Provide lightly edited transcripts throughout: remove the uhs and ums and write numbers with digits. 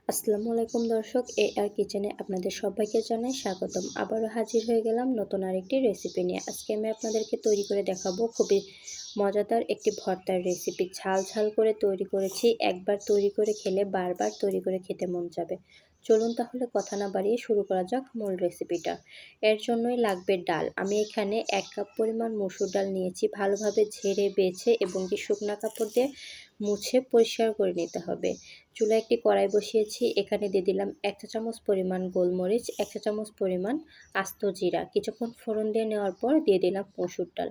আসসালামু আলাইকুম দর্শক, আর কিচেনে আপনাদের সবাইকে জানাই স্বাগতম। আবারও হাজির হয়ে গেলাম নতুন আরেকটি রেসিপি নিয়ে। আজকে আমি আপনাদেরকে তৈরি করে দেখাবো খুবই মজাদার একটি ভর্তার রেসিপি। ঝাল ঝাল করে তৈরি করেছি, একবার তৈরি করে খেলে বারবার তৈরি করে খেতে মন যাবে। চলুন তাহলে কথা না বাড়িয়ে শুরু করা যাক মূল রেসিপিটা। এর জন্যই লাগবে ডাল। আমি এখানে 1 কাপ পরিমাণ মসুর ডাল নিয়েছি। ভালোভাবে ঝেড়ে বেছে এবং শুকনো কাপড় দিয়ে মুছে পরিষ্কার করে নিতে হবে। চুলায় একটি কড়াই বসিয়েছি। এখানে দিয়ে দিলাম 1 চা চামচ পরিমাণ গোলমরিচ, 1 চা চামচ পরিমাণ আস্ত জিরা। কিছুক্ষণ ফোড়ন দিয়ে নেওয়ার পর দিয়ে দিলাম মসুর ডাল।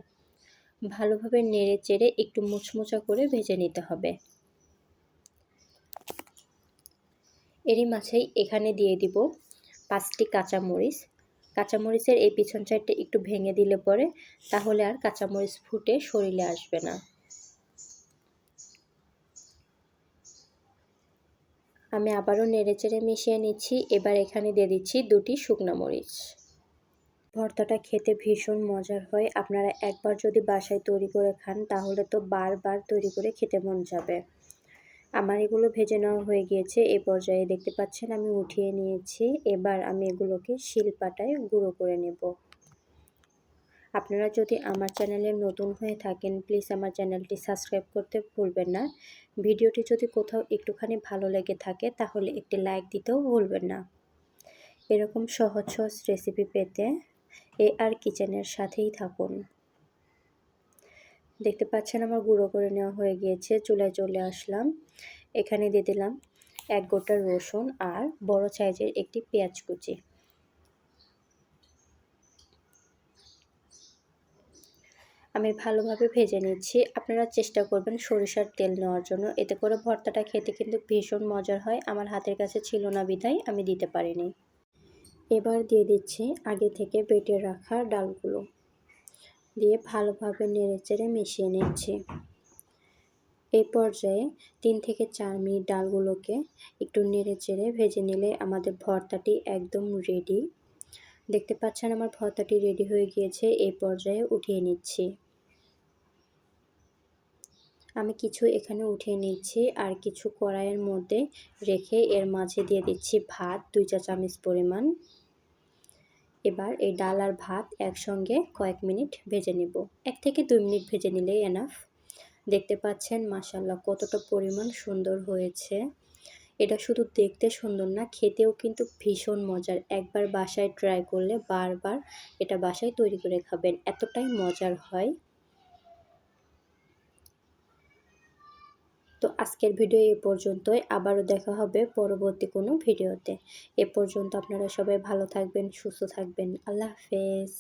ভালোভাবে নেড়ে চেড়ে একটু মুচমুচা করে ভেজে নিতে হবে। এরই মাঝেই এখানে দিয়ে দিব 5টি কাঁচামরিচ। কাঁচামরিচের এই পিছন সাইডটা একটু ভেঙে দিলে পরে তাহলে আর কাঁচামরিচ ফুটে শরীরে আসবে না। আমি আবারও নেড়েচেড়ে মিশিয়ে নিচ্ছি। এবার এখানে দিয়ে দিচ্ছি 2টি শুকনো মরিচ। ভর্তাটা খেতে ভীষণ মজার হয়। আপনারা একবার যদি বাসায় তৈরি করে খান তাহলে তো বারবার তৈরি করে খেতে মন যাবে। আমার এগুলো ভেজে নেওয়া হয়ে গিয়েছে। এই পর্যায়ে দেখতে পাচ্ছেন আমি উঠিয়ে নিয়েছি। এবার আমি এগুলোকে শিলপাটায় গুঁড়ো করে নেব। আপনারা যদি আমার চ্যানেলে নতুন হয়ে থাকেন প্লিজ আমার চ্যানেলটি সাবস্ক্রাইব করতে ভুলবেন না। ভিডিওটি যদি কোথাও একটুখানি ভালো লেগে থাকে তাহলে একটি লাইক দিতেও ভুলবেন না। এরকম সহজ সহজ রেসিপি পেতে আর কিচেনের সাথেই থাকুন। দেখতে পাচ্ছেন আমার গুঁড়ো করে নেওয়া হয়ে গিয়েছে। চুলায় চলে আসলাম। এখানে দিয়ে দিলাম 1 গোটা রসুন আর বড় সাইজের একটি পেঁয়াজ কুচি। আমি ভালোভাবে ভেজে নিচ্ছি। আপনারা চেষ্টা করবেন সরিষার তেল নেওয়ার জন্য, এতে করে ভর্তাটা খেতে কিন্তু ভীষণ মজার হয়। আমার হাতের কাছে ছিল না বিধায় আমি দিতে পারিনি। এবার দিয়ে দিচ্ছি আগে থেকে বেটে রাখা ডালগুলো, দিয়ে ভালোভাবে নেড়েচেড়ে মিশিয়ে নিচ্ছি। এই পর্যায়ে 3 থেকে 4 মিনিট ডালগুলোকে একটু নেড়েচেড়ে ভেজে নিলে আমাদের ভর্তাটি একদম রেডি। দেখতে পাচ্ছেন আমার ভর্তাটি রেডি হয়ে গিয়েছে। এই পর্যায়ে উঠিয়ে নিচ্ছি। আমি কিছু এখানে উঠিয়ে নিচ্ছি আর কিছু কড়াইয়ের মধ্যে রেখে এর মাঝে দিয়ে দিচ্ছি ভাত 2 চা চামচ পরিমাণ। এবার এই ডাল আর ভাত একসঙ্গে কয়েক মিনিট ভেজে নেব। 1 থেকে 2 মিনিট ভেজে নিলেই এনাফ। দেখতে পাচ্ছেন মাশাআল্লাহ কতটা পরিমাণ সুন্দর হয়েছে। এটা শুধু দেখতে সুন্দর না, খেতেও কিন্তু ভীষণ মজার। একবার বাসায় ট্রাই করলে বারবার এটা বাসায় তৈরি করে খাবেন, এতটাই মজার হয়। তো আজকের ভিডিও এ পর্যন্তই। আবারও দেখা হবে পরবর্তী কোনো ভিডিওতে। এ পর্যন্ত আপনারা সবাই ভালো থাকবেন, সুস্থ থাকবেন। আল্লাহ হাফেজ।